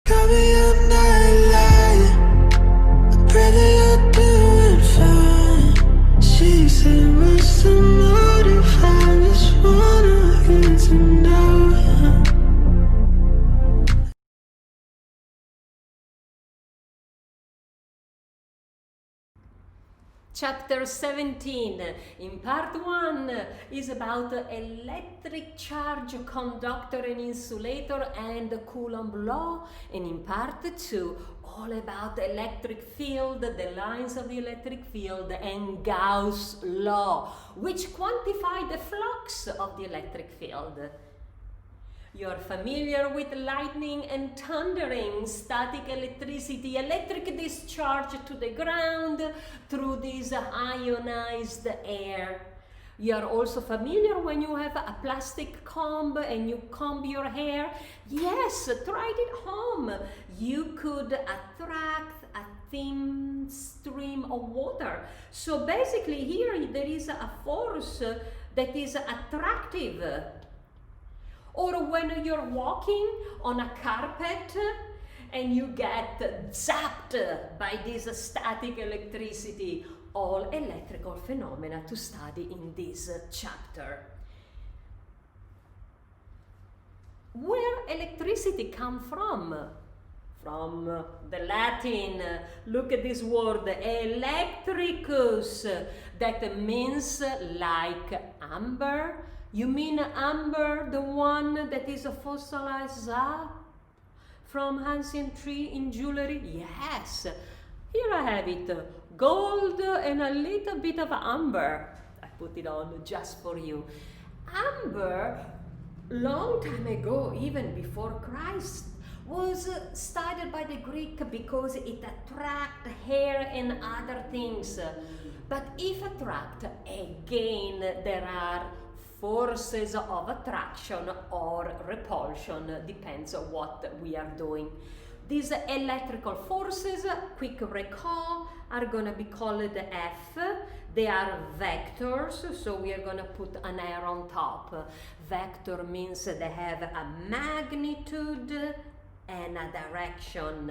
Got me up night lying. I pray that you're doing fine. She said, what's the motive? I just wanna get to know you. Chapter 17 in part 1 is about electric charge, conductor and insulator and Coulomb law, and in part 2 all about electric field, the lines of the electric field and Gauss law, which quantify the flux of the electric field. You're familiar with lightning and thundering, static electricity, electric discharge to the ground through this ionized air. You're also familiar when you have a plastic comb and you comb your hair. Yes, try it at home. You could attract a thin stream of water. So basically here there is a force that is attractive. Or when you're walking on a carpet and you get zapped by this static electricity, all electrical phenomena to study in this chapter. Where electricity come from? From the Latin, look at this word, electricus, that means like amber. You mean amber, the one that is a fossilized sap from ancient tree in jewelry? Yes, here I have it, gold and a little bit of amber. I put it on just for you. Amber, long time ago, even before Christ, was studied by the Greek because it attract hair and other things. But if attract, again, there are forces of attraction or repulsion, depends on what we are doing. These electrical forces, quick recall, are going to be called F. They are vectors, so we are going to put an arrow on top. Vector means they have a magnitude and a direction.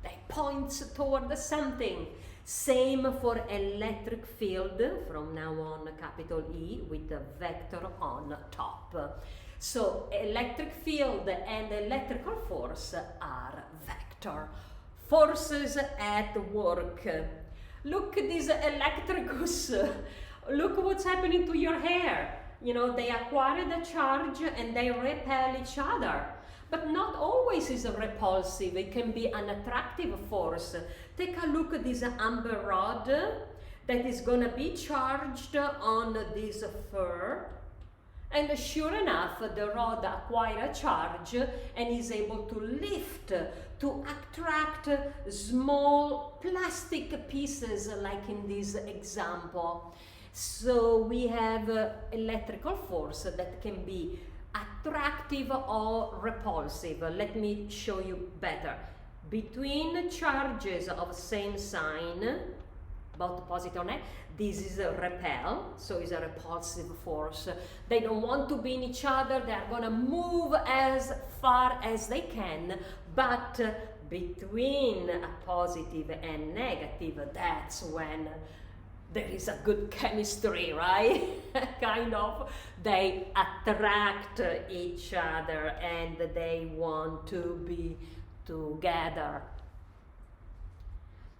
They point toward something. Same for electric field, from now on capital E with the vector on top. So electric field and electrical force are vector. Forces at work. Look at this electricus. Look what's happening to your hair. You know, they acquire the charge and they repel each other. But not always is repulsive, it can be an attractive force. Take a look at this amber rod that is going to be charged on this fur. And sure enough, the rod acquires a charge and is able to lift, to attract small plastic pieces like in this example. So we have electrical force that can be attractive or repulsive. Let me show you better. Between charges of same sign, both positive or negative, this is a repel, so it's a repulsive force. They don't want to be in each other, they are going to move as far as they can, but between a positive and negative, that's when there is a good chemistry, right? Kind of. They attract each other and they want to be together.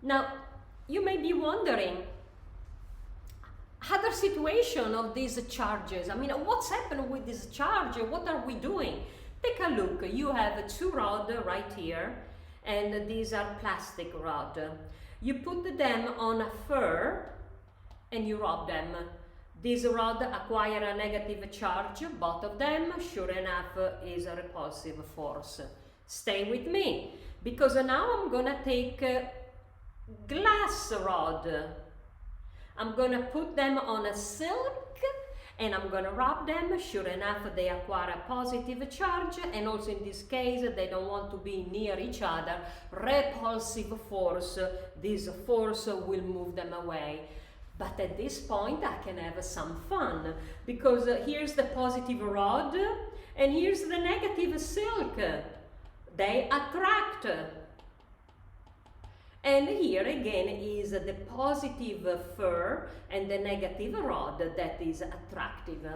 Now, you may be wondering, other situation of these charges. I mean, what's happened with this charge? What are we doing? Take a look. You have two rods right here, and these are plastic rods. You put them on a fur, and you rub them. These rods acquire a negative charge, both of them, sure enough, is a repulsive force. Stay with me, because now I'm gonna take a glass rod. I'm gonna put them on a silk, and I'm gonna rub them. Sure enough, they acquire a positive charge, and also in this case, they don't want to be near each other. Repulsive force, this force will move them away. But at this point, I can have some fun, because here's the positive rod, and here's the negative silk. they attract. And here again is the positive fur and the negative rod that is attractive.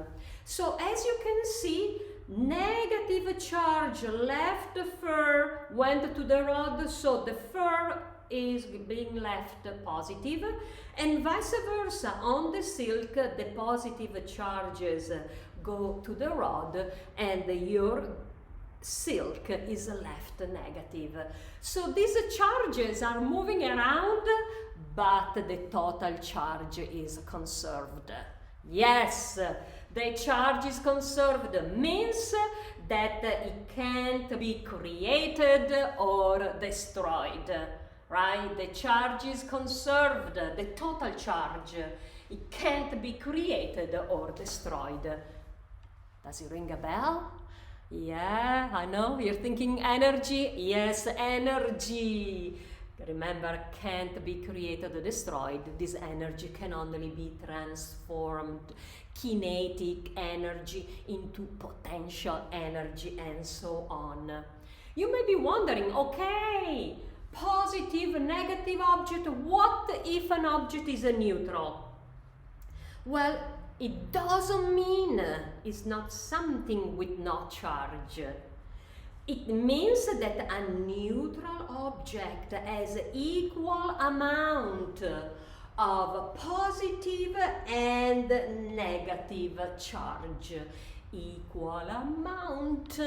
So as you can see, negative charge left the fur, went to the rod, so the fur is being left positive, and vice versa. On the silk, the positive charges go to the rod and your silk is left negative. So these charges are moving around, but the total charge is conserved. Yes, the charge is conserved, means that it can't be created or destroyed, right? The charge is conserved, the total charge. It can't be created or destroyed. Does it ring a bell? Yeah, I know, you're thinking energy. Yes, energy. Remember, can't be created or destroyed. This energy can only be transformed, kinetic energy into potential energy, and so on. You may be wondering, okay, positive, negative object, what if an object is a neutral? Well, it doesn't mean it's not something with no charge. It means that a neutral object has equal amount of positive and negative charge. Equal amount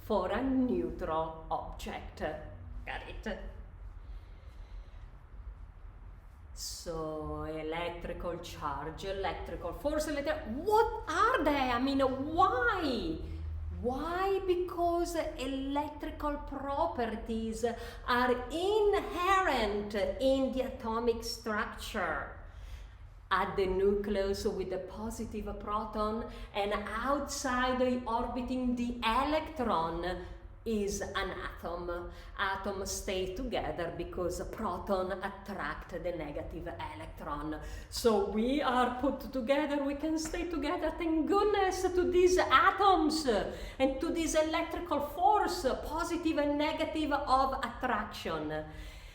for a neutral object. Got it? So, electrical charge, electrical force, what are they? I mean, why? Why? Because electrical properties are inherent in the atomic structure. At the nucleus with the positive proton, and outside orbiting the electron is an atom. Atoms stay together because a proton attract the negative electron. So we are put together, we can stay together, thank goodness to these atoms and to this electrical force, positive and negative of attraction.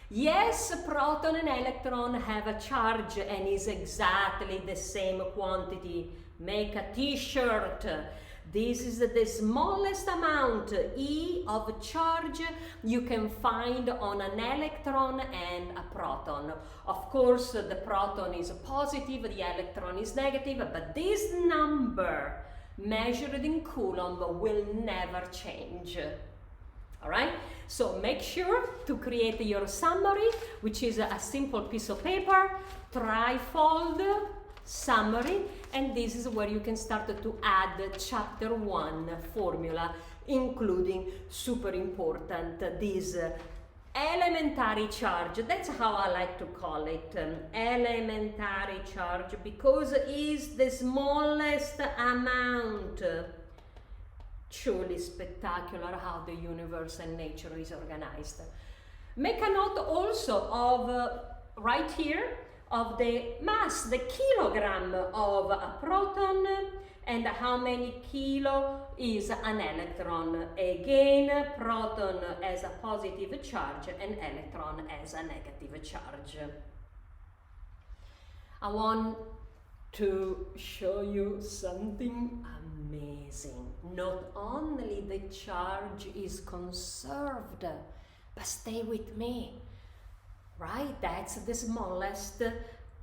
Yes, proton and electron have a charge and is exactly the same quantity. Make a t-shirt. This is the smallest amount, E, of charge you can find on an electron and a proton. Of course, the proton is positive, the electron is negative, but this number measured in Coulomb will never change. All right? So make sure to create your summary, which is a simple piece of paper, trifold summary, and this is where you can start to add chapter 1 formula, including, super important, this elementary charge. That's how I like to call it, elementary charge, because it is the smallest amount. Truly spectacular how the universe and nature is organized. Make a note also of, right here, of the mass, the kilogram of a proton, and how many kilo is an electron. Again, proton has a positive charge and electron has a negative charge. I want to show you something amazing. Not only the charge is conserved, but stay with me. Right? That's the smallest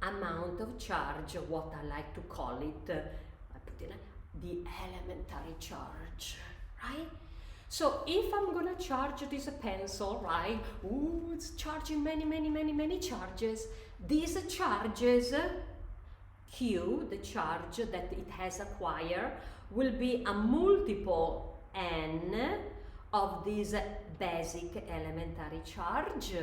amount of charge, what I like to call it, I put in the elementary charge, right? So if I'm gonna charge this pencil, right? Ooh, it's charging many charges. These charges, Q, the charge that it has acquired, will be a multiple N of this basic elementary charge.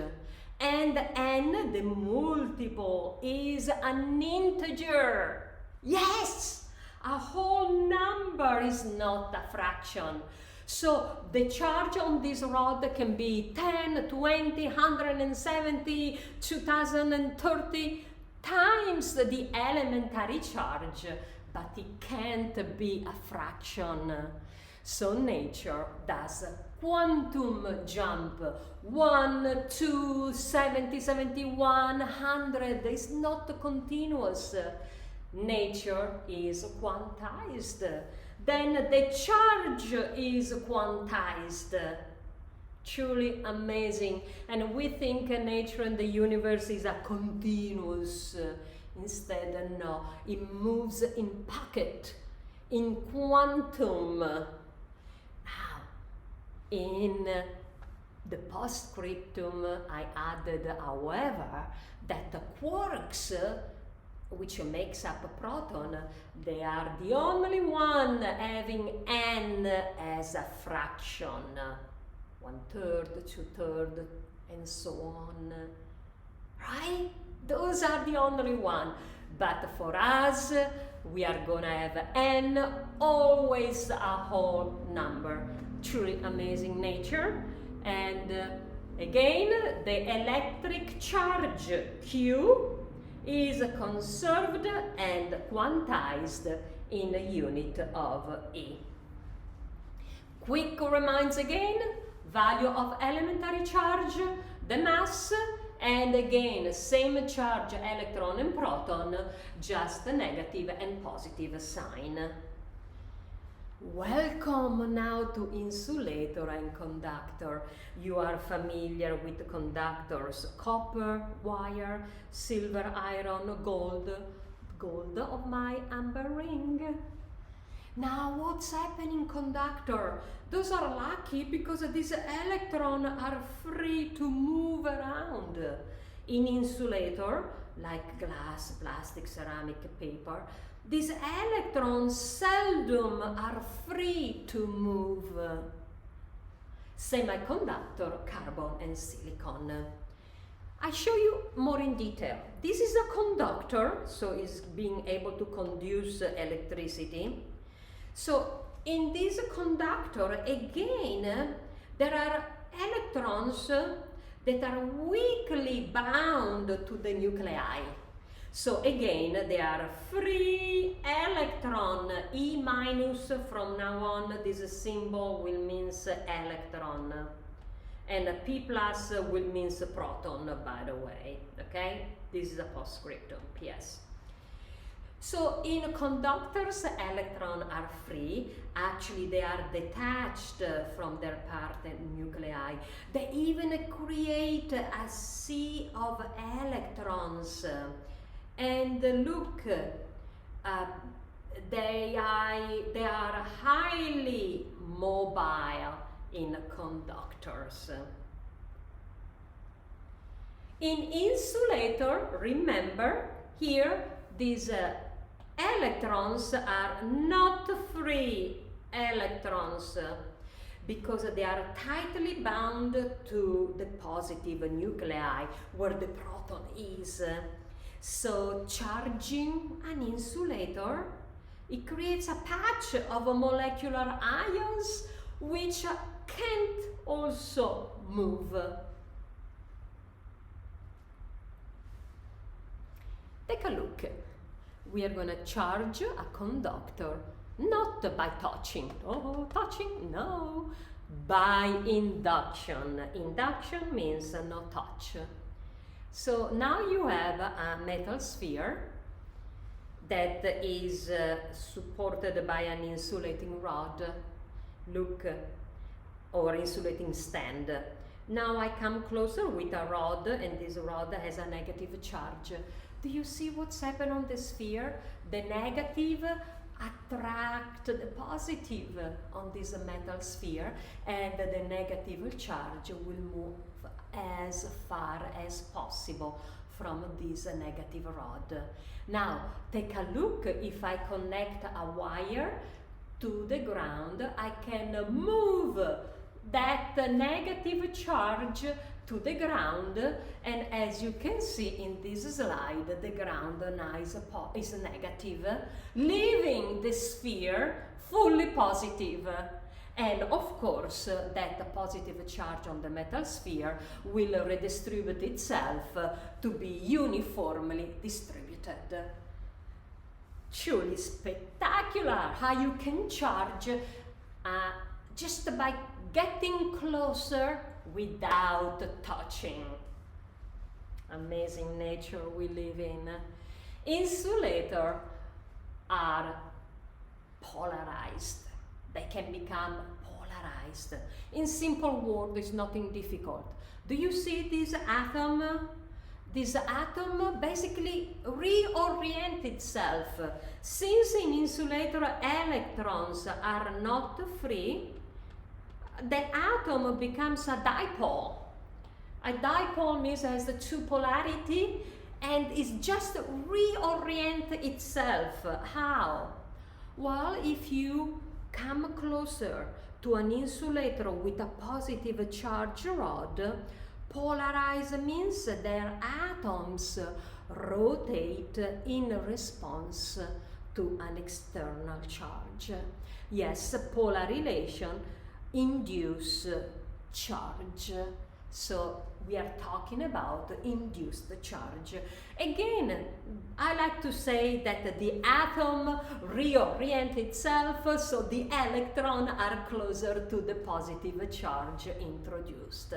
And N, the multiple, is an integer. Yes! A whole number is not a fraction. So the charge on this rod can be 10, 20, 170, 2030 times the elementary charge, but it can't be a fraction. So nature does quantum jump. 1, 2, 70, 71, 100 is not continuous. Nature is quantized. Then the charge is quantized. Truly amazing. And we think nature and the universe is a continuous. Instead, no, it moves in pocket, in quantum. Now, in the postscriptum, I added, however, that the quarks, which makes up a proton, they are the only one having n as a fraction. 1/3, 2/3, and so on. Right? Those are the only one. But for us, we are gonna have n, always a whole number. Truly amazing nature. And again, the electric charge Q is conserved and quantized in a unit of E. Quick reminds again, value of elementary charge, the mass, and again, same charge, electron and proton, just a negative and positive sign. Welcome now to insulator and conductor. You are familiar with conductors: copper, wire, silver, iron, gold. Gold of my amber ring. Now what's happening in conductor? Those are lucky because these electrons are free to move around. In insulator, like glass, plastic, ceramic, paper, these electrons seldom are free to move. Semiconductor, carbon and silicon. I show you more in detail. This is a conductor, so it's being able to conduce electricity. So in this conductor, again, there are electrons that are weakly bound to the nuclei. So again, they are free electron, E minus from now on. This symbol will means electron. And P plus will means proton, by the way, okay? This is a postscriptum, PS. So in conductors, electrons are free. Actually, they are detached from their partner nuclei. They even create a sea of electrons. And look, they are highly mobile in conductors. In insulator, remember here, these electrons are not free electrons because they are tightly bound to the positive nuclei where the proton is. So charging an insulator, it creates a patch of molecular ions which can't also move. Take a look. We are going to charge a conductor, not by touching. Oh, touching? No. By induction. Induction means no touch. So now you have a metal sphere that is supported by an insulating rod. Look, or insulating stand. Now I come closer with a rod, and this rod has a negative charge. Do you see what's happened on the sphere? The negative attract the positive on this metal sphere, and the negative charge will move as far as possible from this negative rod. Now take a look. If I connect a wire to the ground, I can move that negative charge to the ground, and as you can see in this slide, the ground now is negative, leaving the sphere fully positive. And of course, that positive charge on the metal sphere will redistribute itself to be uniformly distributed. Truly spectacular how you can charge just by getting closer without touching. Amazing nature we live in. Insulators are polarized. They can become polarized. In simple words, it's nothing difficult. Do you see this atom? This atom basically reorients itself. Since in insulator electrons are not free, the atom becomes a dipole. A dipole means it has the two polarity and it's just reorient itself. How? Well, if you come closer to an insulator with a positive charge rod, polarized means their atoms rotate in response to an external charge. Yes, polar relation induce charge. So we are talking about induced charge. Again, I like to say that the atom reorients itself, so the electrons are closer to the positive charge introduced.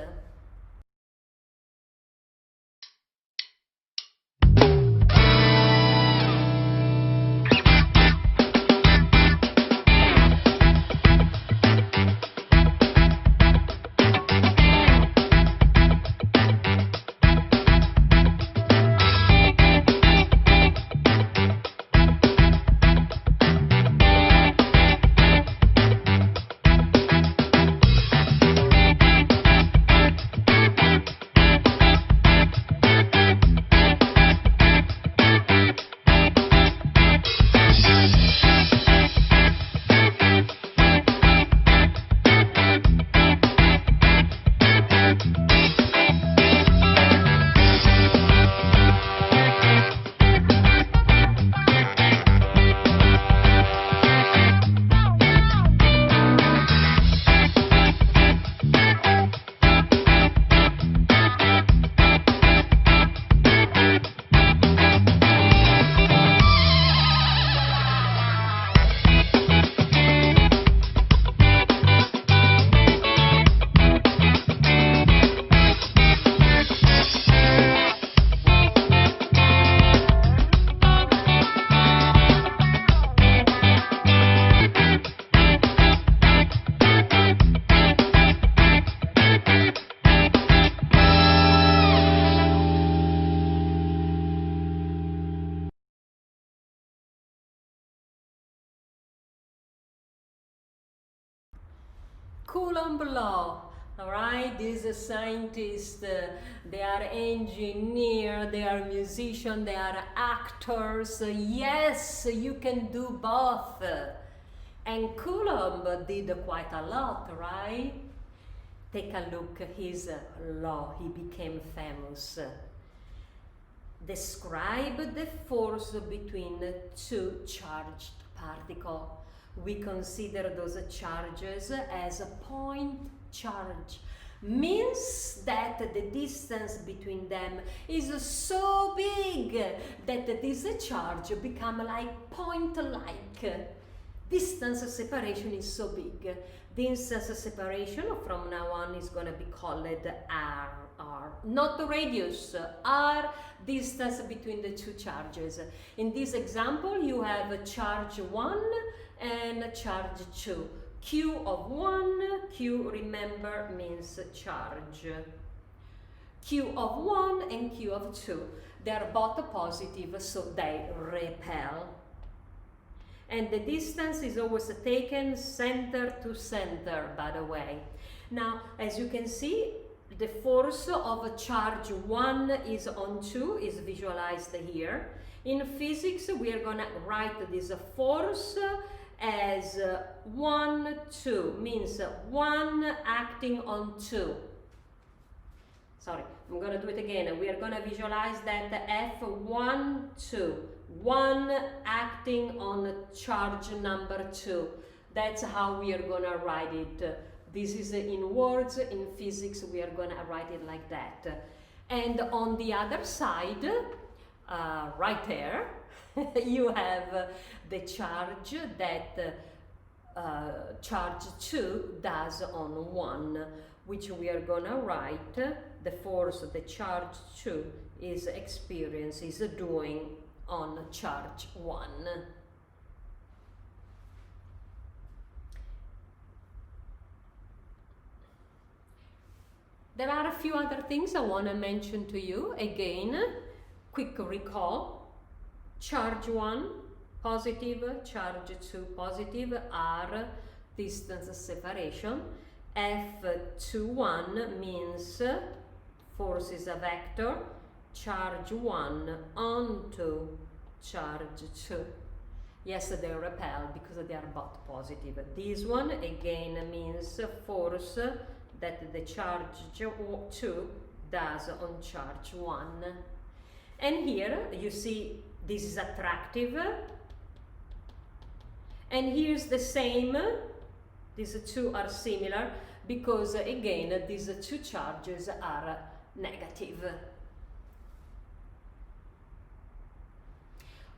Coulomb law, all right? These scientists, they are engineers, they are musicians, they are actors. Yes, you can do both. And Coulomb did quite a lot, right? Take a look at his law. He became famous. Describe the force between two charged particles. We consider those charges as a point charge. Means that the distance between them is so big that this charge become like point-like. Distance separation is so big. Distance separation from now on is going to be called R. Not the radius, R, distance between the two charges. In this example, you have a charge 1 and charge 2. Q of 1, Q, remember, means charge. Q of 1 and Q of 2. They are both positive, so they repel. And the distance is always taken center to center, by the way. Now, as you can see, the force of charge 1 is on 2, is visualized here. In physics, we are going to write this force as 1, 2, means 1 acting on 2. Sorry, I'm going to do it again. We are going to visualize that F1, 2. 1 acting on charge number 2. That's how we are going to write it. This is in words. In physics, we are going to write it like that. And on the other side, right there, you have the charge that charge 2 does on 1, which we are gonna write the force the charge 2 is doing on charge 1. There are a few other things I want to mention to you. Again, quick recall. Charge 1 positive, charge 2 positive are distance separation. F21 means force is a vector, charge 1 onto charge 2. Yes, they repel because they are both positive. This one again means force that the charge 2 does on charge 1. And here you see this is attractive, and here's the same. These two are similar because again these two charges are negative.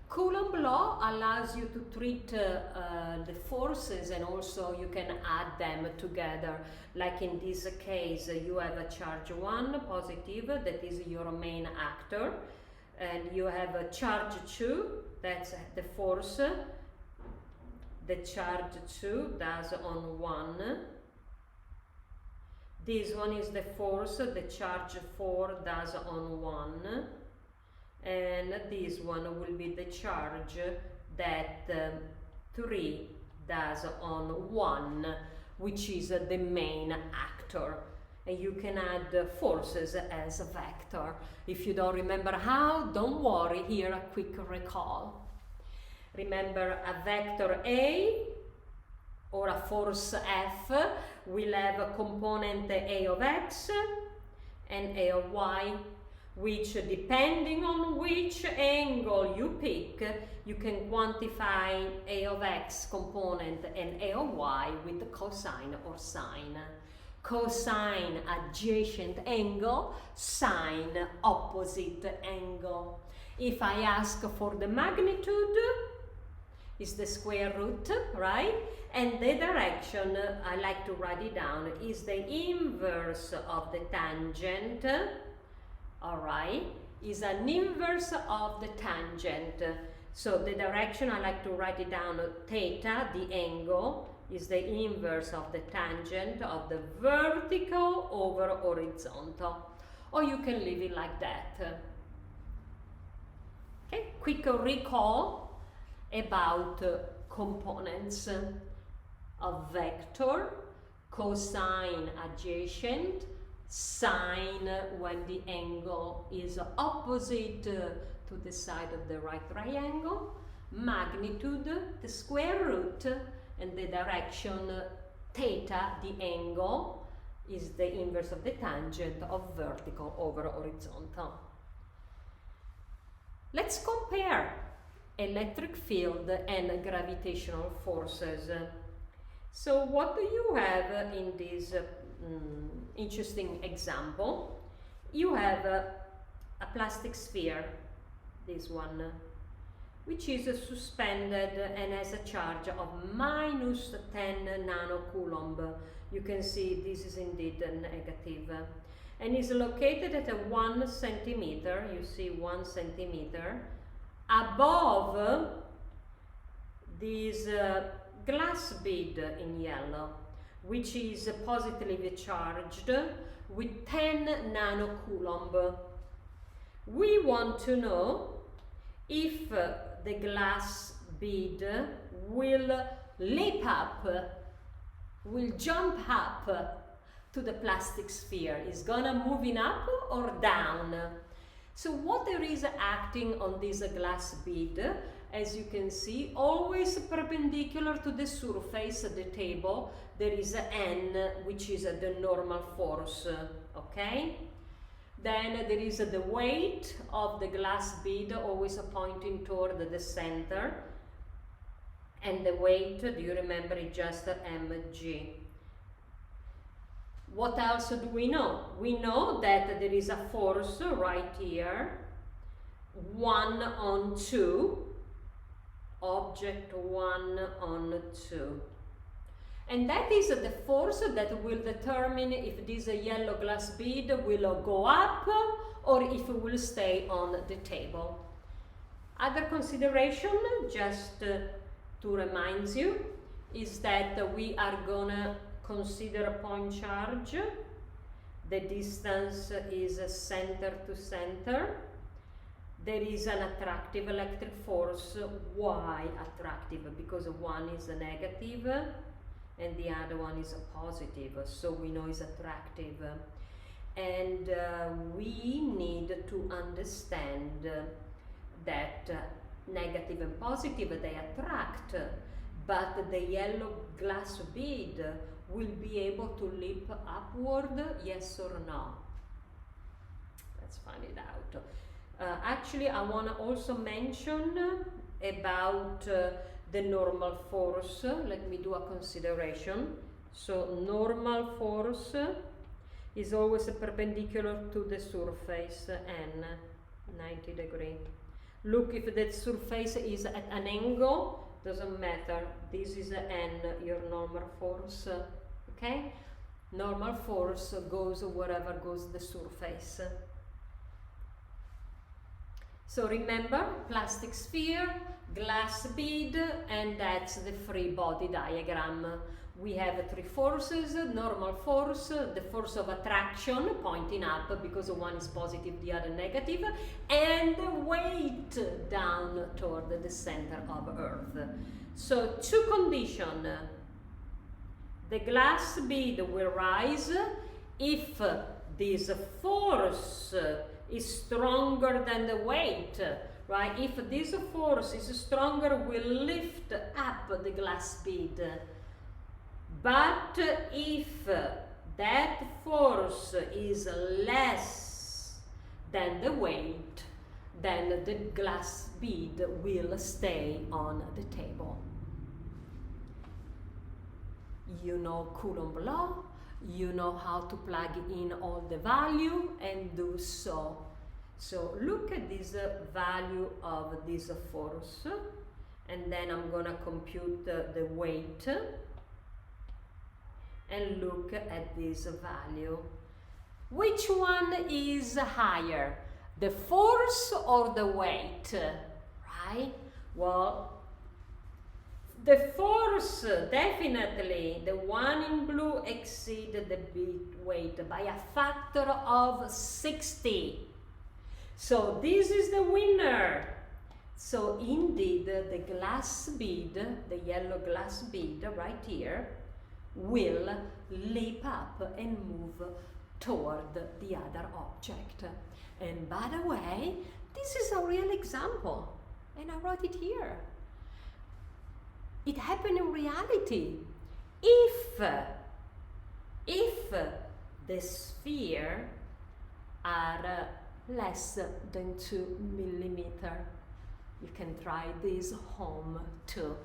Coulomb law allows you to treat the forces, and also you can add them together. Like in this case, you have a charge 1 positive, that is your main actor, and you have a charge 2, that's the force the charge 2 does on 1. This one is the force the charge 4 does on 1. And this one will be the charge that 3 does on 1, which is the main actor. And you can add forces as a vector. If you don't remember how, don't worry, here a quick recall. Remember, a vector A or a force F will have a component A of x and A of y, which depending on which angle you pick, you can quantify A of x component and A of y with the cosine or sine. Cosine adjacent angle, sine opposite angle. If I ask for the magnitude, is the square root, right? And the direction, I like to write it down, is the inverse of the tangent. All right, is an inverse of the tangent. So the direction, I like to write it down, theta, the angle, is the inverse of the tangent of the vertical over horizontal. Or you can leave it like that. Okay, quick recall about components of vector, cosine adjacent, sine when the angle is opposite to the side of the right triangle, magnitude, the square root, and the direction theta, the angle, is the inverse of the tangent of vertical over horizontal. Let's compare electric field and gravitational forces. So what do you have in this interesting example? You have a plastic sphere, this one, which is suspended and has a charge of minus 10 nanocoulomb. You can see this is indeed negative. And is located at 1 centimeter, you see 1 centimeter, above this glass bead in yellow, which is positively charged with 10 nanocoulomb. We want to know if the glass bead will leap up, will jump up to the plastic sphere. Is gonna moving up or down? So what there is acting on this glass bead, as you can see, always perpendicular to the surface of the table, there is an N, which is the normal force, okay? Then there is the weight of the glass bead, always pointing toward the center, and the weight, do you remember, is just mg. What else do we know? We know that there is a force right here, 1 on 2, object 1 on 2. And that is the force that will determine if this yellow glass bead will go up or if it will stay on the table. Other consideration, just to remind you, is that we are gonna consider a point charge. The distance is center to center. There is an attractive electric force. Why attractive? Because one is a negative and the other one is a positive, so we know it's attractive. And we need to understand that negative and positive, they attract, but the yellow glass bead will be able to leap upward, yes or no? Let's find it out. Actually, I want to also mention about the normal force. Let me do a consideration. So normal force is always perpendicular to the surface n, 90 degrees. Look, if the surface is at an angle, doesn't matter. This is n, your normal force. Okay? Normal force goes wherever goes the surface. So remember, plastic sphere, glass bead, and that's the free body diagram. We have three forces: normal force, the force of attraction pointing up because one is positive, the other negative, and weight down toward the center of Earth. So two conditions: the glass bead will rise if this force is stronger than the weight, right? If this force is stronger, will lift up the glass bead. But if that force is less than the weight, then the glass bead will stay on the table. You know Coulomb law, you know how to plug in all the value and do so. So look at this value of this force, and then I'm gonna compute the weight, and look at this value. Which one is higher, the force or the weight, right? Well, the force, definitely, the one in blue exceeded the weight by a factor of 60. So this is the winner. So indeed, the glass bead, the yellow glass bead right here, will leap up and move toward the other object. And by the way, this is a real example, and I wrote it here. It happened in reality. If the sphere are less than 2 millimeters, you can try this home too.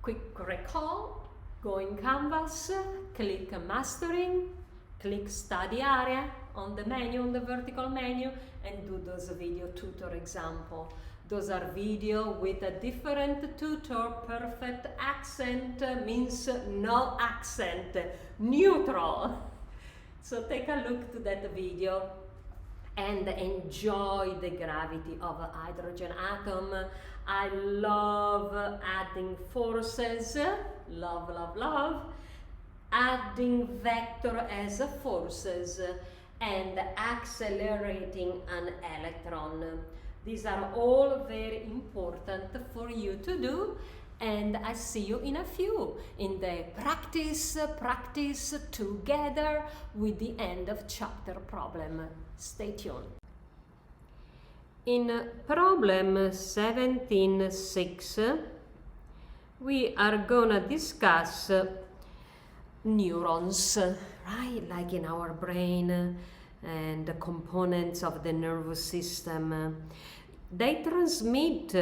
Quick recall, go in Canvas, click Mastering, click Study Area on the menu, on the vertical menu, and do those video tutor example. Those are video with a different tutor. Perfect accent means no accent, neutral. So take a look to that video and enjoy the gravity of a hydrogen atom. I love adding forces, love, love, love, adding vector as forces and accelerating an electron. These are all very important for you to do, and I see you in a few in the practice together with the end of chapter problem. Stay tuned. In problem 17.6, we are gonna discuss neurons, right? Like in our brain, and the components of the nervous system. They transmit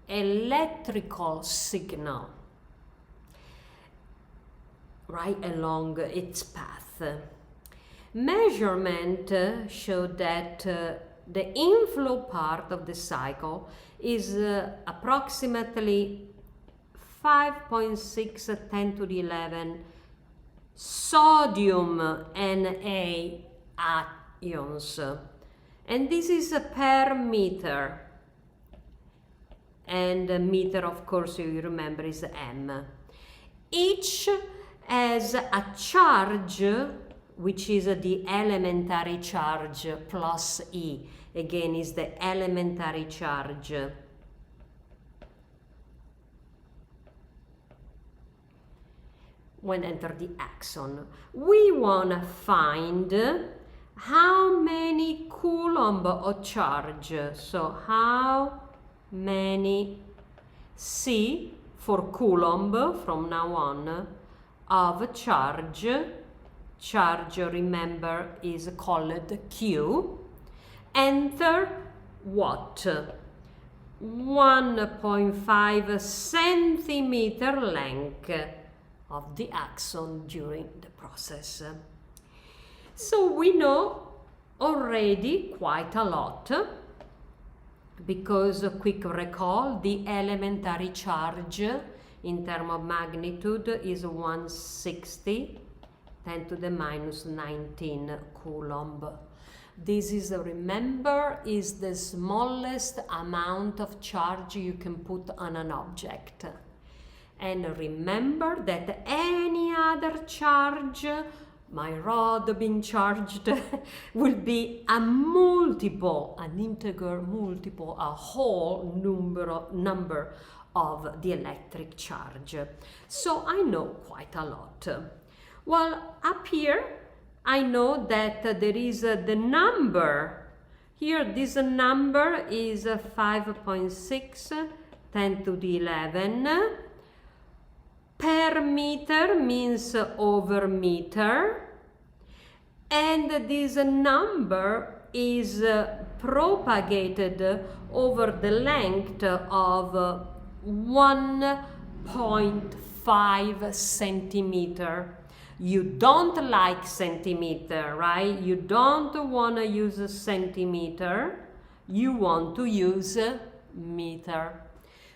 electrical signal right along its path. Measurement showed that the inflow part of the cycle is approximately 5.6 10 to the 11 sodium Na ions, and this is per meter, and meter, of course, you remember, is m. Each has a charge, which is the elementary charge plus E. Again, is the elementary charge. When enter the axon, we want to find how many coulomb of charge. So how many C for coulomb from now on of charge. Charge, remember, is called Q. Enter what? 1.5 centimeter length of the axon during the process. So we know already quite a lot, because quick recall, the elementary charge in terms of magnitude is 160 10 to the minus 19 coulomb. This is, remember, is the smallest amount of charge you can put on an object. And remember that any other charge, my rod being charged, will be a multiple, an integer multiple, a whole number of the electric charge. So I know quite a lot. Well, up here, I know that there is the number. Here, this number is 5.6 10 to the 11. Per meter means over meter, and this number is propagated over the length of 1.5 centimeter. You don't like centimeter, right? You don't want to use a centimeter, you want to use meter.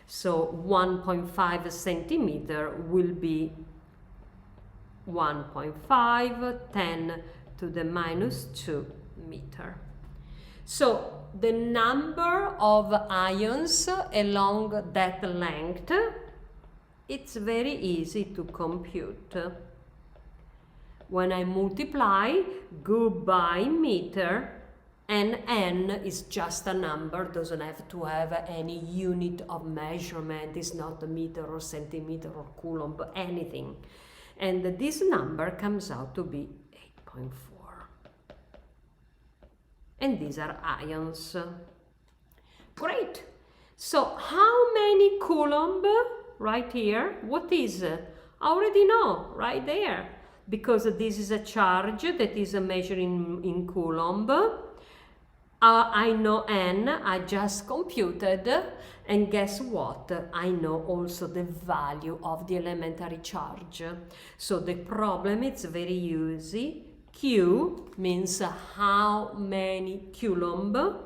So 1.5 centimeter will be 1.5 10 to the minus 2 meter. So the number of ions along that length, it's very easy to compute. When I multiply, go by meter, and n is just a number, doesn't have to have any unit of measurement, it's not a meter or centimeter or coulomb, anything. And this number comes out to be 8.4. And these are ions. Great. So how many coulomb right here? What is? I already know right there, because this is a charge that is measured in coulomb. I know n, I just computed, and guess what? I know also the value of the elementary charge. So the problem is very easy. Q means how many coulomb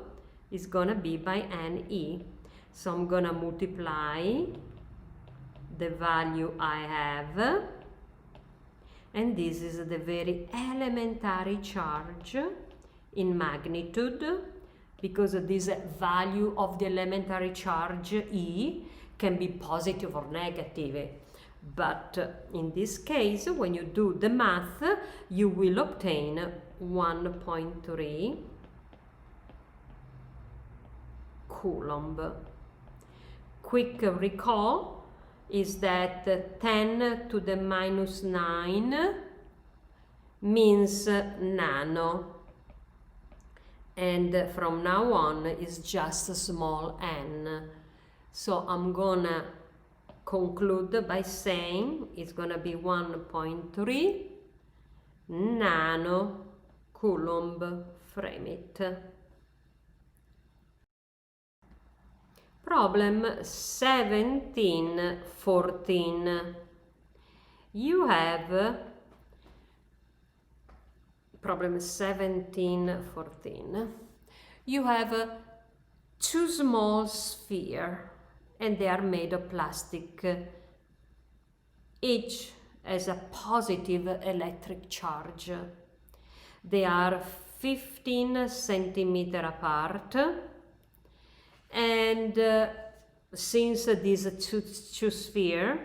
is gonna be by Ne. So I'm gonna multiply the value I have, and this is the very elementary charge in magnitude, because this value of the elementary charge E can be positive or negative. But in this case, when you do the math, you will obtain 1.3 coulomb. Quick recall is that 10 to the minus 9 means nano. And from now on is just a small n. So I'm gonna conclude by saying it's gonna be 1.3 nano coulomb. Frame it. Problem 1714. You have problem 1714. You have two small spheres, and they are made of plastic Each has a positive electric charge. They are 15 centimeters apart, and since these two spheres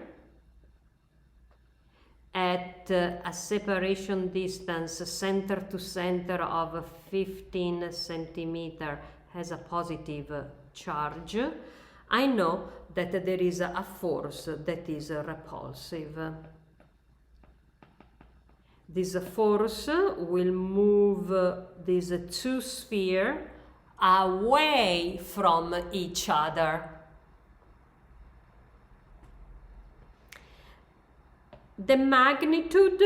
at a separation distance center to center of 15 centimeters has a positive charge, I know that there is a force that is repulsive. This force will move these two spheres away from each other. The magnitude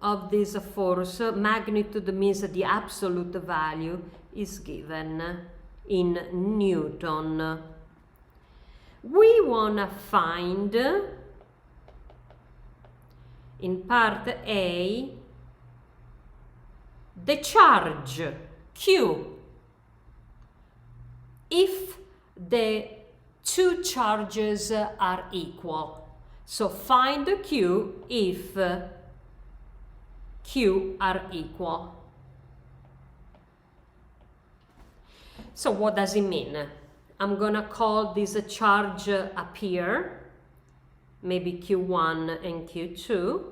of this force, magnitude means the absolute value, is given in Newton. We want to find in part A the charge Q if the two charges are equal. So find Q if Q are equal. So what does it mean? I'm gonna call this charge up here, maybe Q1 and Q2,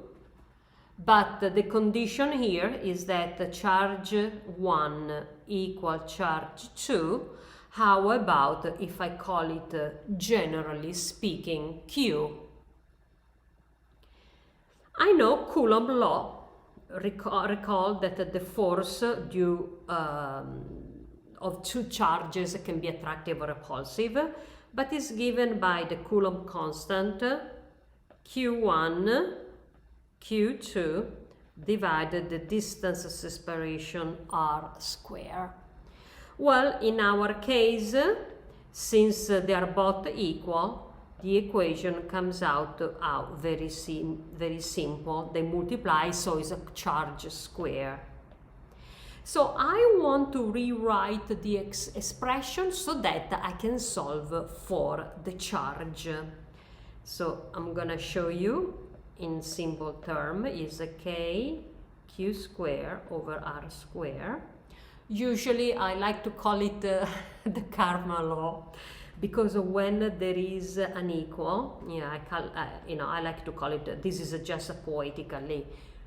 but the condition here is that charge 1 equal charge 2. How about if I call it, generally speaking, Q? I know Coulomb law. Recall that the force due of two charges can be attractive or repulsive, but is given by the Coulomb constant Q1, Q2 divided the distance of separation R square. Well, in our case, since they are both equal, the equation comes out very simple. They multiply, so it's a charge square. So I want to rewrite the expression so that I can solve for the charge. So I'm gonna show you in simple term is a k q square over r square. Usually I like to call it the karma law, because when there is an equal, I like to call it, this is just poetically,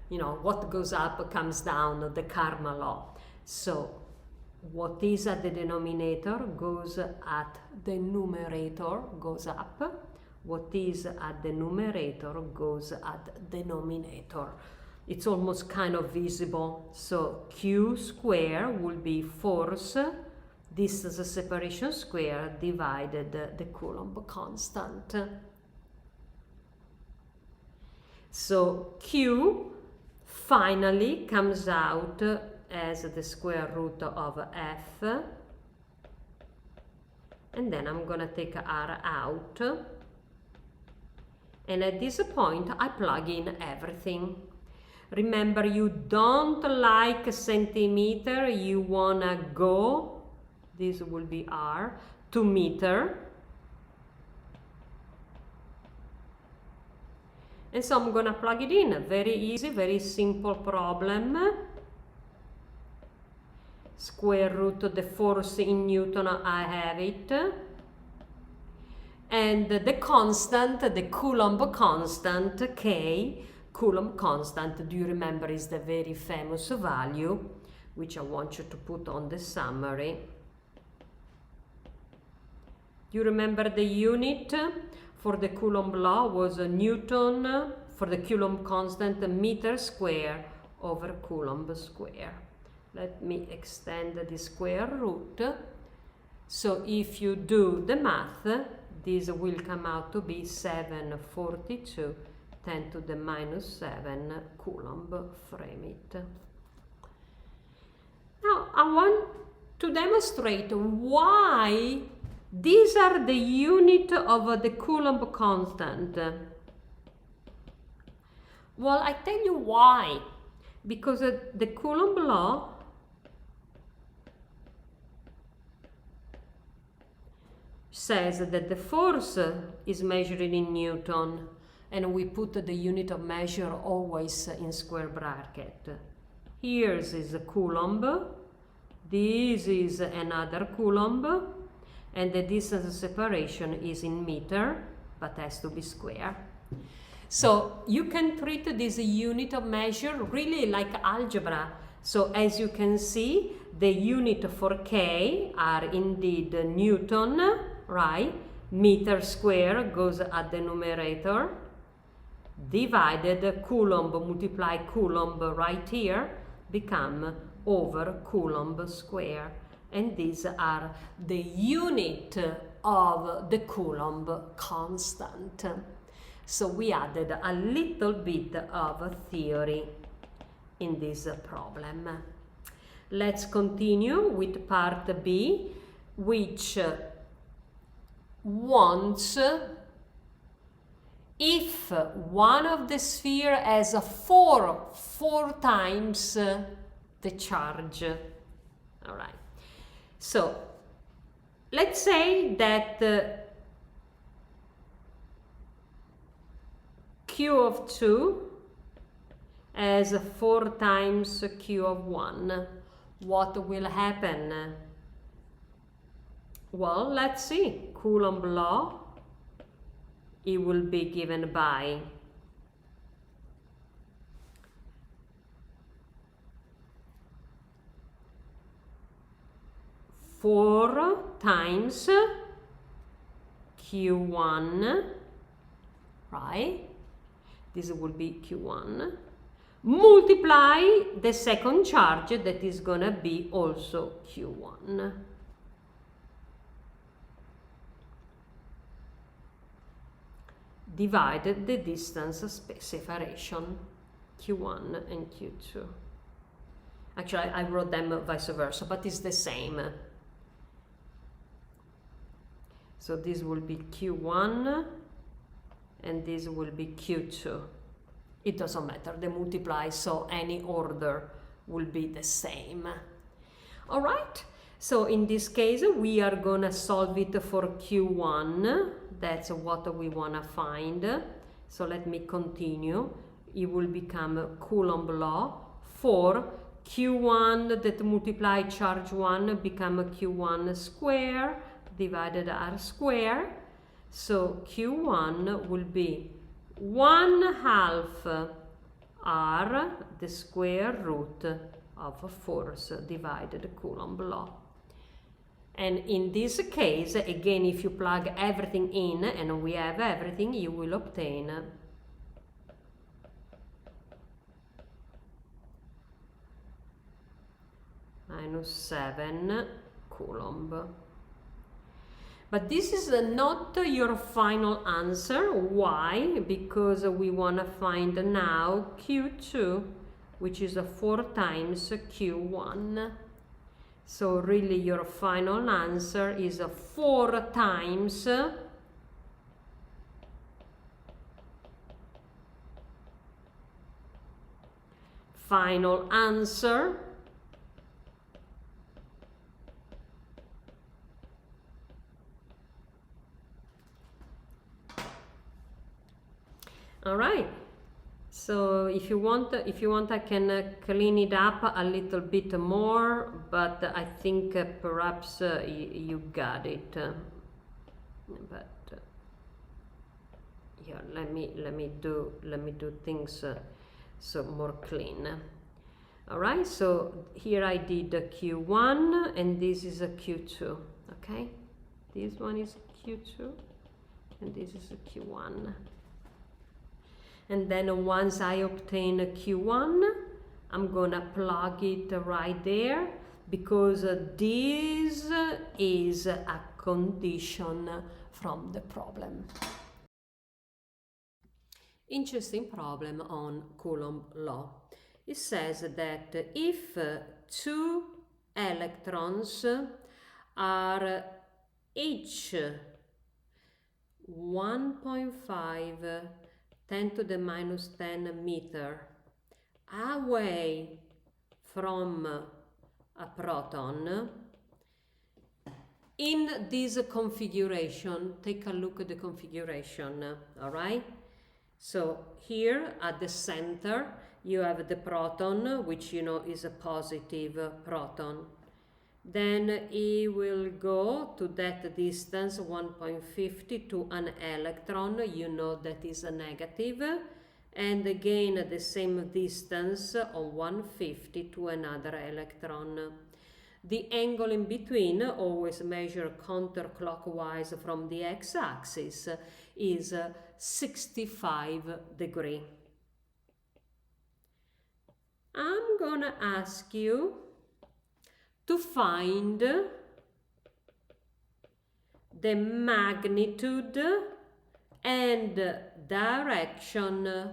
what goes up comes down, the karma law. So what is at the denominator goes at the numerator, goes up. What is at the numerator goes at the denominator. It's almost kind of visible. So Q square will be force, distance of separation square divided the Coulomb constant. So Q finally comes out as the square root of F, and then I'm gonna take R out, and at this point I plug in everything. Remember, you don't like centimeter, you wanna go, this will be R, to meter. And so I'm gonna plug it in. Very easy, very simple problem. Square root of the force in Newton, I have it. And the constant, the Coulomb constant, K, Coulomb constant, do you remember, is the very famous value, which I want you to put on the summary. Do you remember the unit for the Coulomb law was Newton, for the Coulomb constant, meter square over Coulomb square. Let me extend the square root. So if you do the math, this will come out to be 742 10 to the minus 7 Coulomb, frame it. Now I want to demonstrate why these are the unit of the Coulomb constant. Well, I tell you why. Because the Coulomb law says that the force is measured in Newton, and we put the unit of measure always in square bracket. Here is a coulomb, this is another coulomb, and the distance of separation is in meter, but has to be square. So you can treat this unit of measure really like algebra. So as you can see, the unit for K are indeed Newton, right? Meter square goes at the numerator, divided Coulomb multiply Coulomb right here, become over Coulomb square. And these are the unit of the Coulomb constant. So we added a little bit of theory in this problem. Let's continue with part B, which wants if one of the sphere has four times the charge. All right. So let's say that Q of 2 has 4 times Q of 1. What will happen? Well, let's see. Coulomb law, it will be given by four times Q1, right? This will be Q1, multiply the second charge that is gonna be also Q1. Divided the distance separation, Q1 and Q2. Actually, I wrote them vice versa, but it's the same. So this will be Q1 and this will be Q2. It doesn't matter, they multiply, so any order will be the same. All right, so in this case, we are gonna solve it for Q1. That's what we wanna find. So let me continue. It will become Coulomb law for Q1 that multiply charge 1 become Q1 square divided R square. So Q1 will be 1/2 R, the square root of force divided Coulomb law. And in this case, again, if you plug everything in, and we have everything, you will obtain -7 Coulomb. But this is not your final answer. Why? Because we want to find now Q2, which is 4 times Q1. So really your final answer is 4 times final answer all right. So if you want I can clean it up a little bit more, but I think perhaps you got it. But yeah, let me do things so more clean. All right. So here I did a Q1, and this is a Q2. Okay. This one is Q2, and this is a Q1. And then once I obtain a Q1, I'm gonna plug it right there, because this is a condition from the problem. Interesting problem on Coulomb law. It says that if 2 electrons are each 1.5 10 to the minus 10 meter away from a proton, in this configuration, take a look at the configuration, all right? So here at the center you have the proton, which you know is a positive proton. Then he will go to that distance 1.50 to an electron, you know that is a negative, and again the same distance on 150 to another electron. The angle in between, always measure counterclockwise from the x-axis, is 65 degrees. I'm gonna ask you to find the magnitude and direction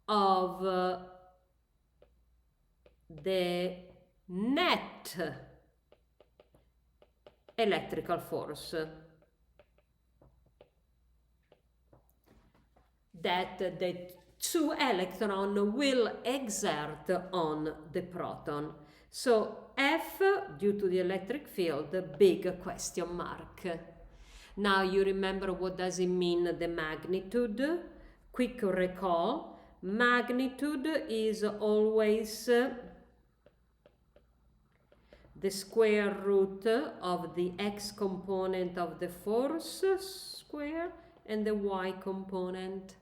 of the net electrical force that the two electrons will exert on the proton. So F, due to the electric field, big question mark. Now you remember what does it mean, the magnitude? Quick recall, magnitude is always the square root of the x component of the force square and the y component.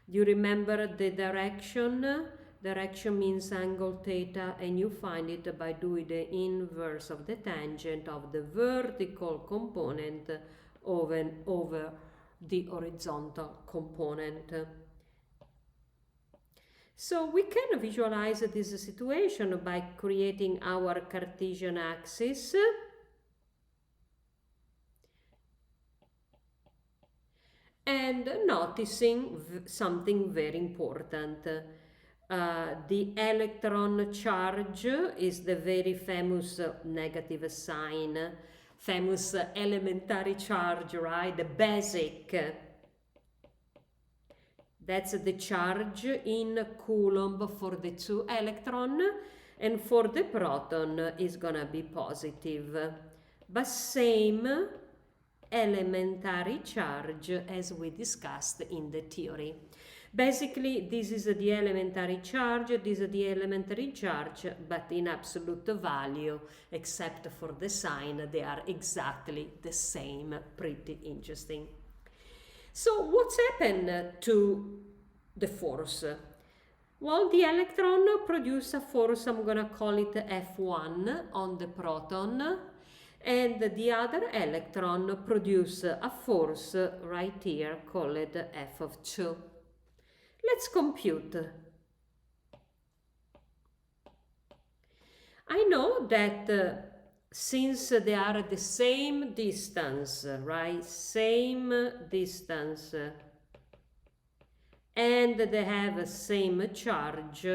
You remember the direction? Direction means angle theta, and you find it by doing the inverse of the tangent of the vertical component over the horizontal component. So we can visualize this situation by creating our Cartesian axis. And noticing something very important. The electron charge is the very famous negative sign, famous elementary charge, right? The basic. That's the charge in Coulomb for the two electron, and for the proton is gonna be positive. But same elementary charge as we discussed in the theory. Basically, this is the elementary charge, this is the elementary charge, but in absolute value, except for the sign, they are exactly the same. Pretty interesting. So what's happened to the force? Well, the electron produces a force, I'm gonna call it F1 on the proton, and the other electron produces a force right here called F of 2. Let's compute. I know that since they are at the same distance, right? Same distance, and they have the same charge,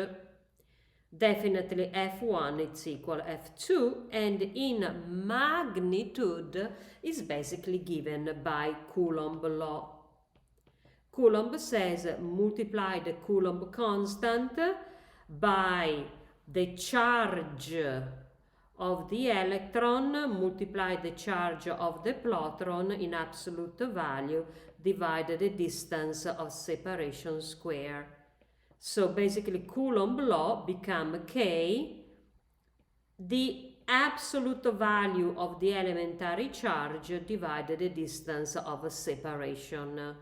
definitely F1 is equal F2, and in magnitude is basically given by Coulomb law. Coulomb says multiply the Coulomb constant by the charge of the electron, multiply the charge of the proton in absolute value, divide the distance of separation square. So basically Coulomb law become K, the absolute value of the elementary charge divided the distance of separation.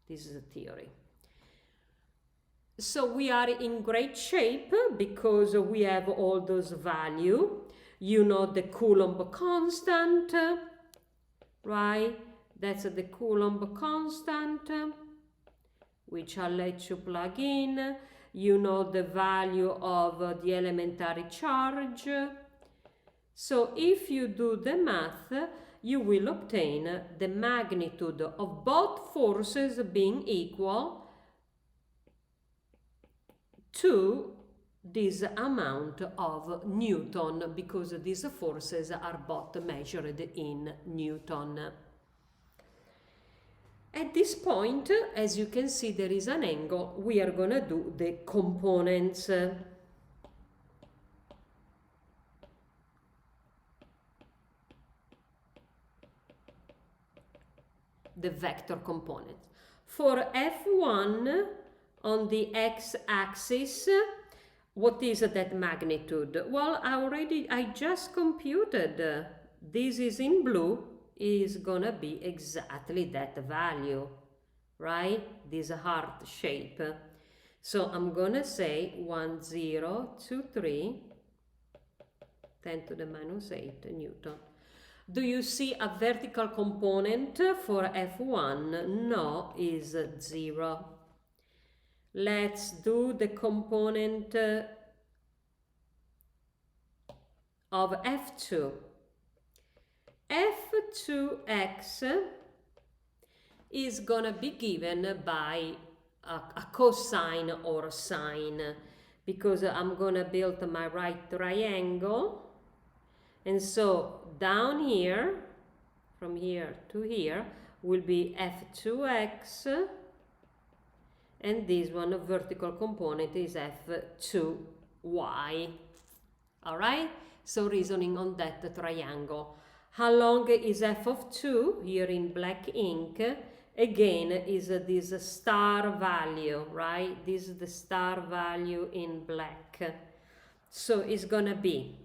This is a theory. So we are in great shape because we have all those values. You know the Coulomb constant, right? That's the Coulomb constant, which I'll let you plug in. You know the value of the elementary charge. So if you do the math, you will obtain the magnitude of both forces being equal to this amount of Newton, because these forces are both measured in Newton. At this point, as you can see, there is an angle. We are going to do the components. The vector component. For F1 on the x-axis, what is that magnitude? Well, I just computed. This is in blue, is gonna be exactly that value, right? This heart shape. So I'm gonna say 1, 0, 2, 3, 10 to the minus 8 Newton. Do you see a vertical component for F1? No, is 0. Let's do the component of F2. F2x is gonna be given by a cosine or sine, because I'm gonna build my right triangle. And so down here, from here to here, will be F2x, and this one, vertical component, is F2y. All right? So reasoning on that triangle. How long is f of 2? Here in black ink, again, is this star value, right? This is the star value in black. So it's gonna be,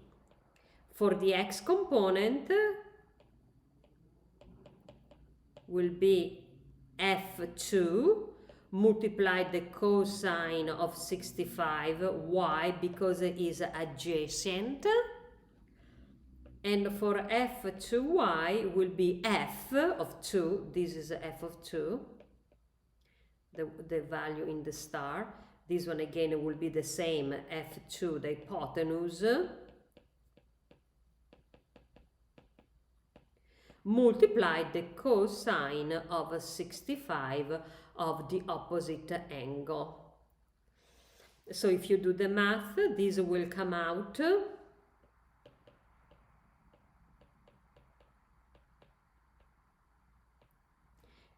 for the x component, will be f2 multiply the cosine of 65, y, because it is adjacent. And for f2y will be f of 2, this is f of 2, the value in the star. This one again will be the same, f2, the hypotenuse, multiply the cosine of 65 of the opposite angle. So if you do the math, this will come out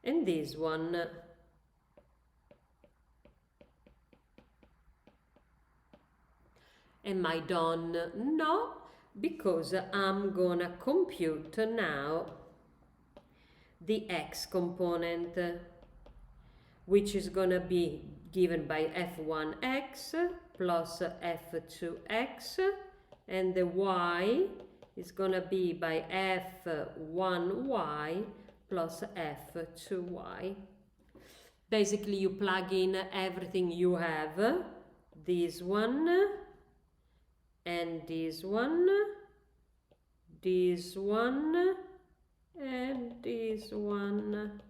and this one am I done? No, because I'm gonna compute now the x component, which is gonna be given by f1x plus f2x, and the y is gonna be by f1y plus f2y. Basically, you plug in everything you have, this one, and this one, this one, and this one,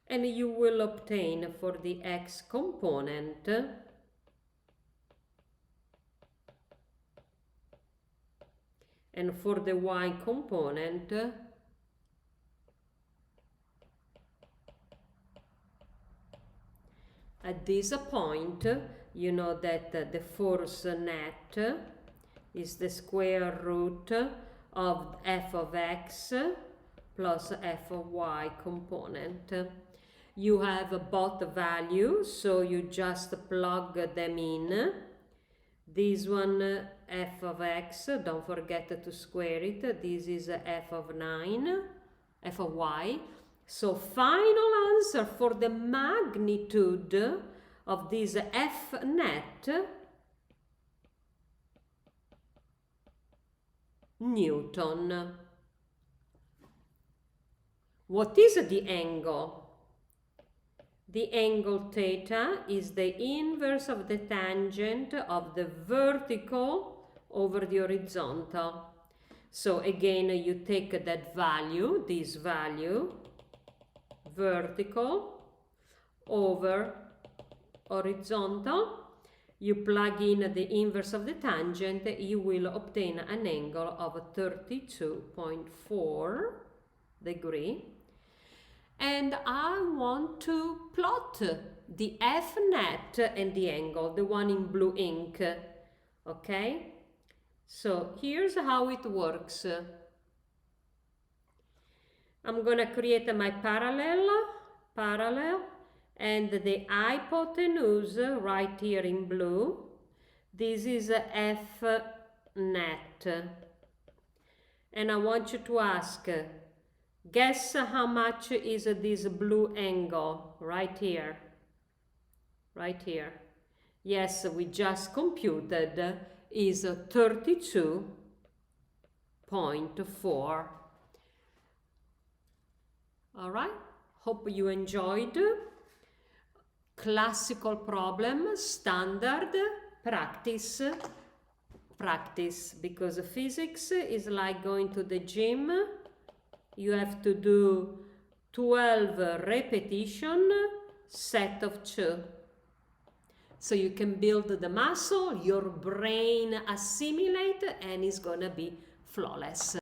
and you will obtain for the x component and for the y component at this point, you know that the force net is the square root of f of x plus f of y component. You have both values, so you just plug them in. This one, f of x, don't forget to square it. This is f of 9, f of y. So final answer for the magnitude of this f net, Newton. What is the angle? The angle theta is the inverse of the tangent of the vertical over the horizontal. So again, you take that value, this value, vertical over horizontal, you plug in the inverse of the tangent, you will obtain an angle of 32.4 degrees. And I want to plot the f net and the angle, the one in blue ink. Okay, so here's how it works. I'm gonna create my parallel, and the hypotenuse right here in blue. This is f net, and I want you to ask Guess how much is this blue angle right here? Right here. Yes, we just computed is 32.4. All right, hope you enjoyed. Classical problem, standard, practice, because physics is like going to the gym. You have to do 12 repetition, set of 2. So you can build the muscle, your brain assimilate, and it's gonna be flawless.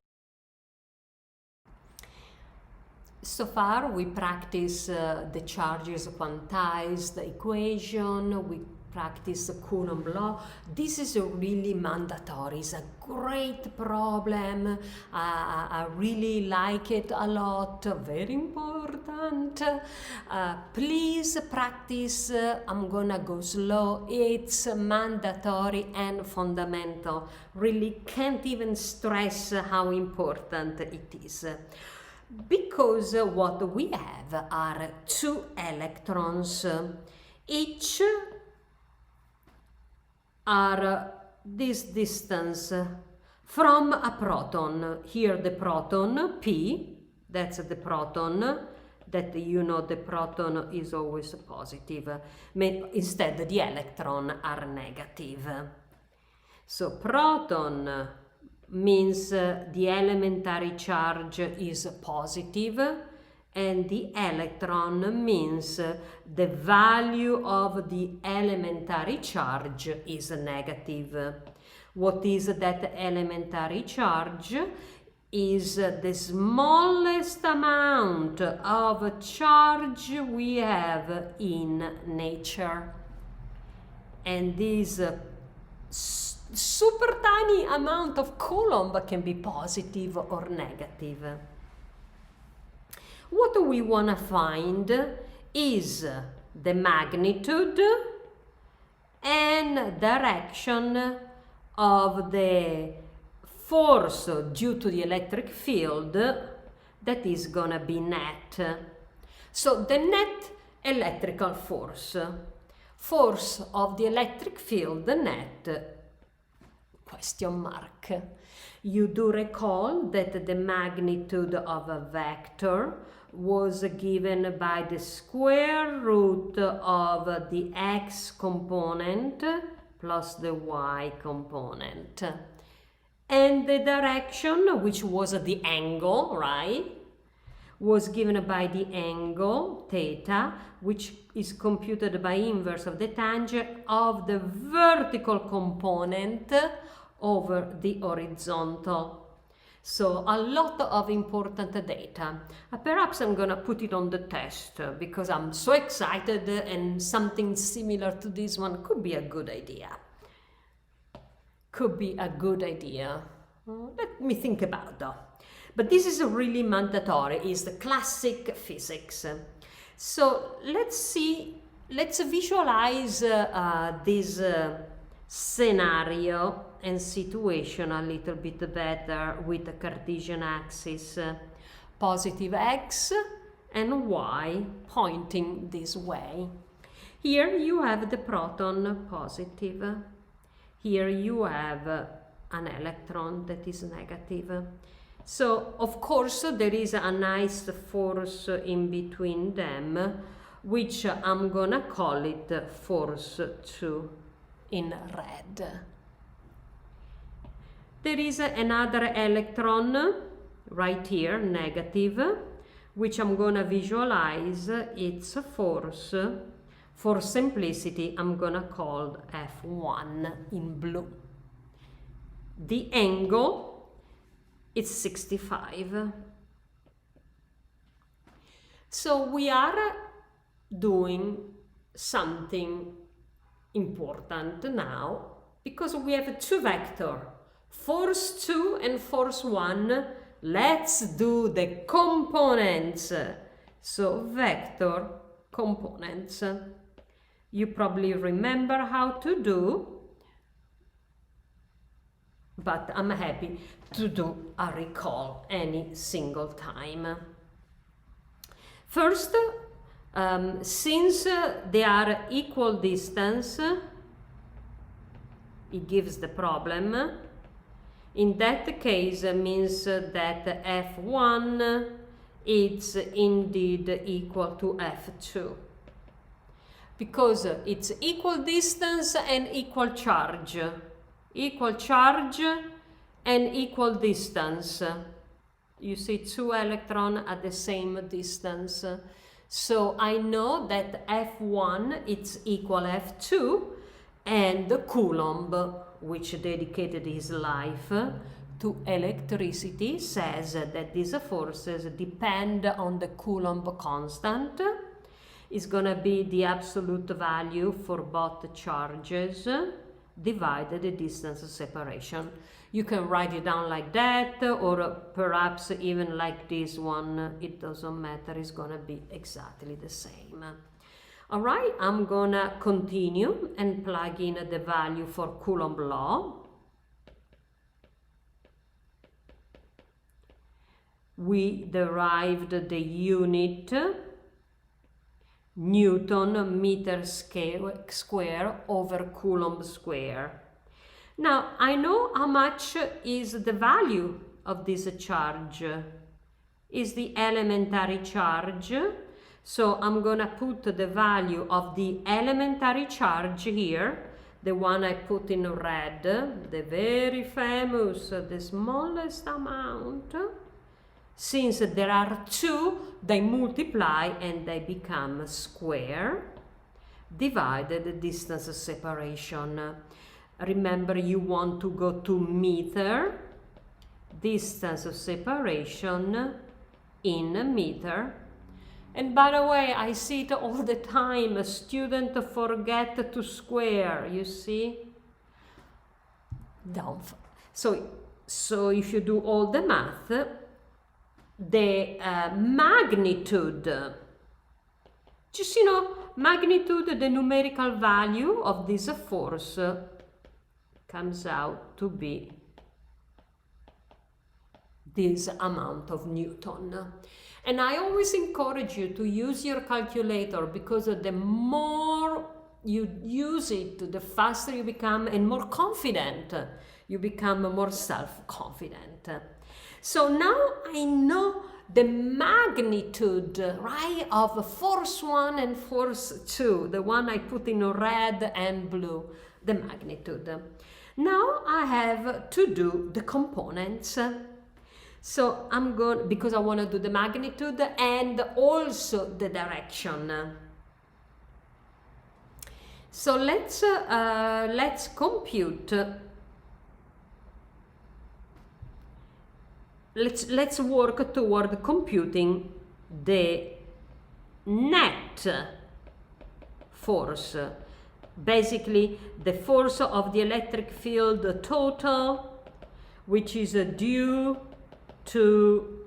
So far we practice the charges quantized equation, we practice Coulomb law. This is really mandatory, it's a great problem. I really like it a lot, very important. Please practice, I'm gonna go slow, it's mandatory and fundamental. Really can't even stress how important it is. Because what we have are 2 electrons, each are this distance from a proton. Here the proton, P, that's the proton, that you know the proton is always positive. Instead the electron are negative. So proton means the elementary charge is positive, and the electron means the value of the elementary charge is negative. What is that elementary charge? Is the smallest amount of charge we have in nature. And this super tiny amount of Coulomb can be positive or negative. What we want to find is the magnitude and direction of the force due to the electric field that is gonna be net. So the net electrical force of the electric field, the net, question mark. You do recall that the magnitude of a vector was given by the square root of the x component plus the y component. And the direction, which was the angle, right, was given by the angle theta, which is computed by inverse of the tangent of the vertical component over the horizontal. So a lot of important data. Perhaps I'm gonna put it on the test because I'm so excited, and something similar to this one could be a good idea. Could be a good idea. Let me think about that. But this is really mandatory, is the classic physics. So let's visualize this scenario and situation a little bit better with the Cartesian axis, positive x and y pointing this way. Here you have the proton positive. Here you have an electron that is negative. So, of course, there is a nice force in between them, which I'm gonna call it force 2 in red. There is another electron right here, negative, which I'm gonna visualize its force. For simplicity, I'm gonna call F1 in blue. The angle is 65. So we are doing something important now, because we have 2 vectors, force 2 and force 1. Let's do the components. So vector components. You probably remember how to do, but I'm happy to do a recall any single time. First, since they are equal distance, it gives the problem. In that case, means that F1 is indeed equal to F2. Because it's equal distance and equal charge. Equal charge and equal distance. You see 2 electrons at the same distance. So I know that F1 is equal F2, and Coulomb, which dedicated his life to electricity, says that these forces depend on the Coulomb constant. Is going to be the absolute value for both charges divided the distance separation. You can write it down like that, or perhaps even like this one. It doesn't matter, it's going to be exactly the same. All right, I'm going to continue and plug in the value for Coulomb law. We derived the unit Newton meter square over Coulomb square. Now, I know how much is the value of this charge. Is the elementary charge. So I'm going to put the value of the elementary charge here, the one I put in red, the very famous, the smallest amount. Since there are 2, they multiply and they become square, divided the distance separation. Remember, you want to go to meter, distance of separation in meter. And by the way, I see it all the time, a student forget to square, you see? So if you do all the math, the magnitude, just magnitude, the numerical value of this force comes out to be this amount of Newton. And I always encourage you to use your calculator, because the more you use it, the faster you become and more confident. You become more self-confident. So now I know the magnitude, right, of force 1 and force 2, the one I put in red and blue, the magnitude. Now I have to do the components. So I'm going, because I want to do the magnitude and also the direction. So let's compute. Let's work toward computing the net force. Basically, the force of the electric field total, which is due to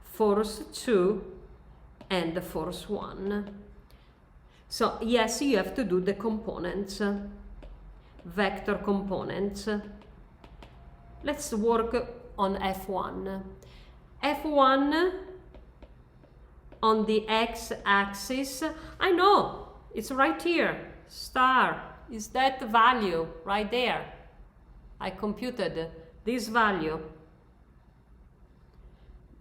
force 2 and force 1. So yes, you have to do the components, vector components. Let's work on F1. F1 on the x-axis, I know, it's right here, star, is that value right there. I computed this value.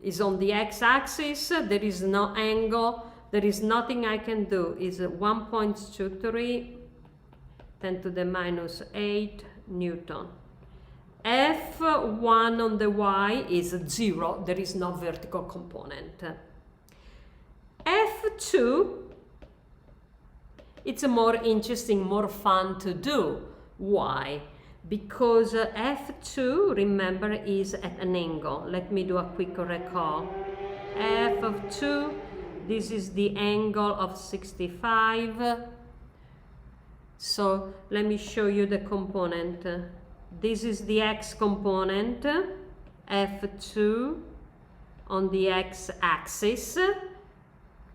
Is on the x-axis, there is no angle, there is nothing I can do. Is 1.23 10 to the minus 8 Newton. F1 on the y is 0, there is no vertical component. F2, it's more interesting, more fun to do. Why? Because F2, remember, is at an angle. Let me do a quick recall. F of 2, this is the angle of 65. So let me show you the component. This is the x component, F2 on the x-axis.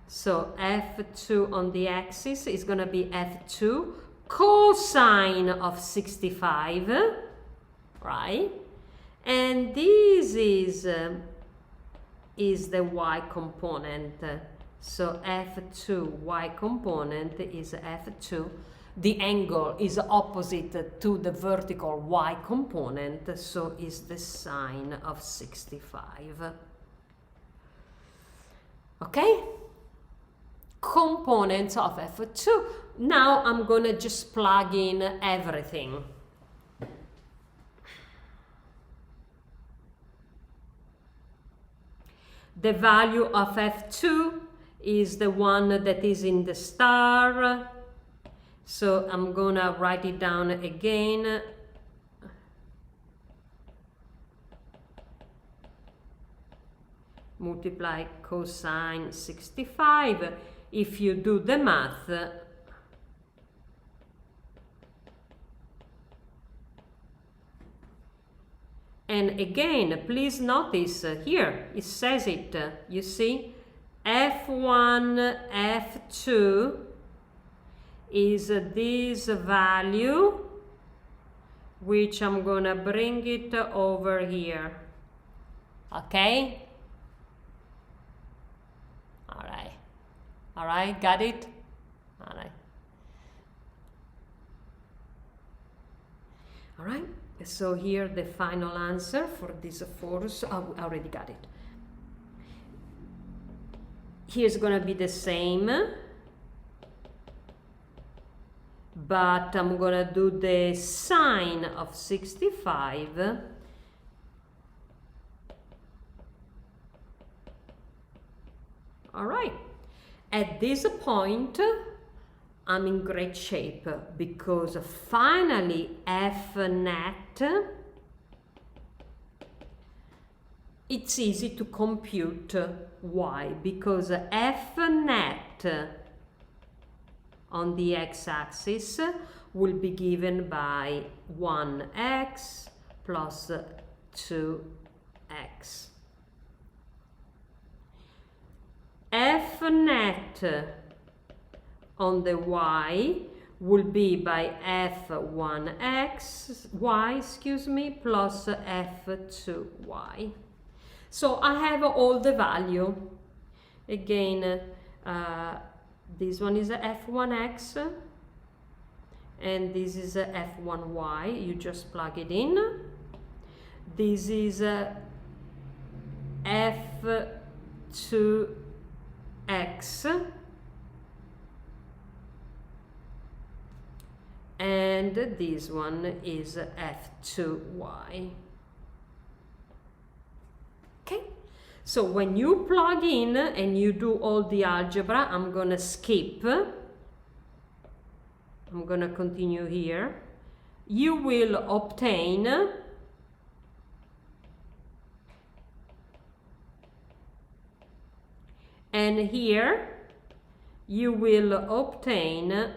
So F2 on the axis is going to be F2 cosine of 65, right? And this is the y component, So F2y component is F2. The angle is opposite to the vertical y component, so is the sine of 65. Okay? Components of F2. Now I'm gonna just plug in everything. The value of F2 is the one that is in the star. So I'm gonna write it down again. Multiply cosine 65. If you do the math, and again, please notice here, it says it, you see, F1, F2 is this value, which I'm gonna bring it over here, okay? All right, got it? All right, so here the final answer for this force. Oh, I already got it. Here's gonna be the same, but I'm gonna do the sine of 65. All right. At this point, I'm in great shape because finally F net, it's easy to compute. Why? Because F net on the x-axis will be given by 1x plus 2x. F net on the y will be by f1x y, plus f2y. So I have all the value. Again, this one is f1x and this is f1y. You just plug it in. This is f2x and this one is f2y. Okay, so when you plug in and you do all the algebra, I'm gonna skip. I'm gonna continue here. You will obtain and here you will obtain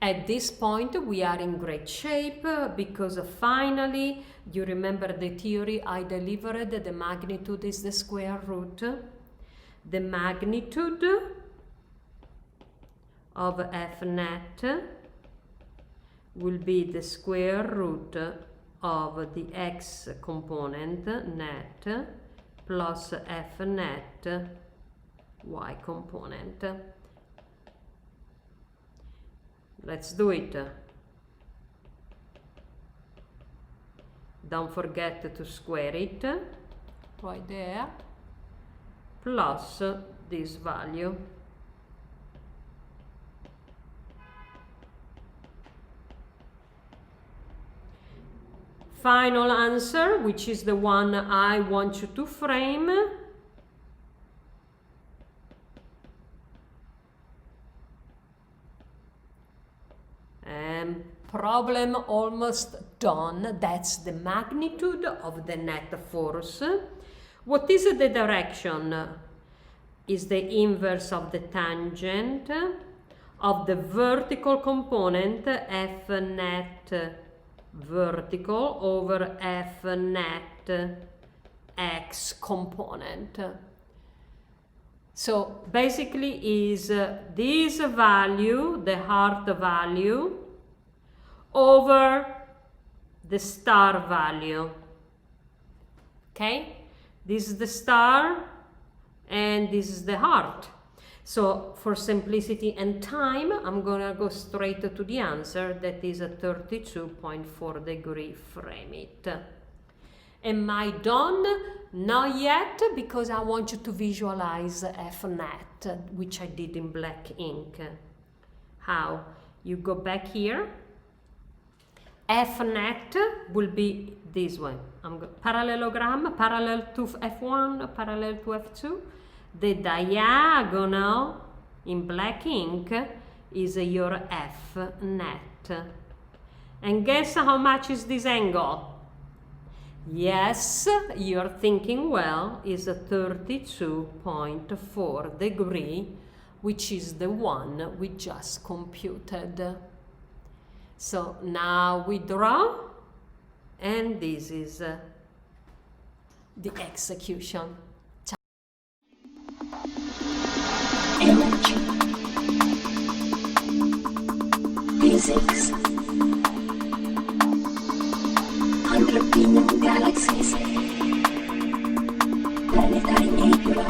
at this point we are in great shape because finally, you remember the theory I delivered, the magnitude is the square root. The magnitude of F net will be the square root of the x component net plus F net y component. Let's do it. Don't forget to square it right there, plus this value. Final answer, which is the one I want you to frame. Problem almost done. That's the magnitude of the net force. What is the direction? Is the inverse of the tangent of the vertical component F net vertical over F net x component. So basically is this value, the heart value, over the star value. Okay, this is the star and this is the heart. So for simplicity and time, I'm gonna go straight to the answer, that is a 32.4 degree frame it. Am I done? Not yet, because I want you to visualize FNet, which I did in black ink. How? You go back here. FNet will be this way. Parallelogram, parallel to F1, parallel to F2. The diagonal in black ink is your FNet. And guess how much is this angle? Yes, you're thinking well, is a 32.4 degree, which is the one we just computed. So now we draw, and this is the execution. Energy, physics, underpinning galaxies, planetary nebula.